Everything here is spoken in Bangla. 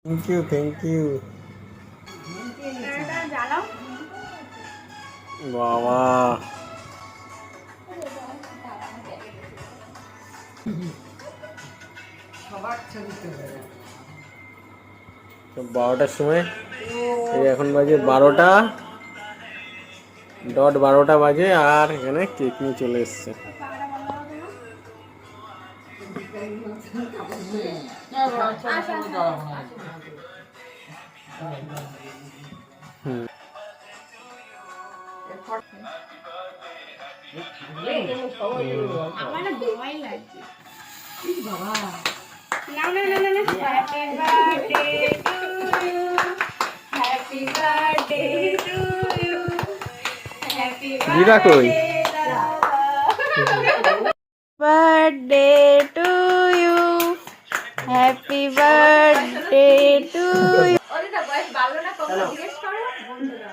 Thank you thank you. বাবা তো 12টার সময়, এই এখন বাজে 12টা ডট 12টা বাজে, আর এখানে কেক নিয়ে চলে এসছে। আমার না ভয় লাগছে বাবা। না না না না, happy birthday to you, happy birthday to you, happy দিদা কই? Birthday to you, happy birthday to you. ওরে না বয়স ভালো না, কখন জিজ্ঞেস করো বন্ধুরা।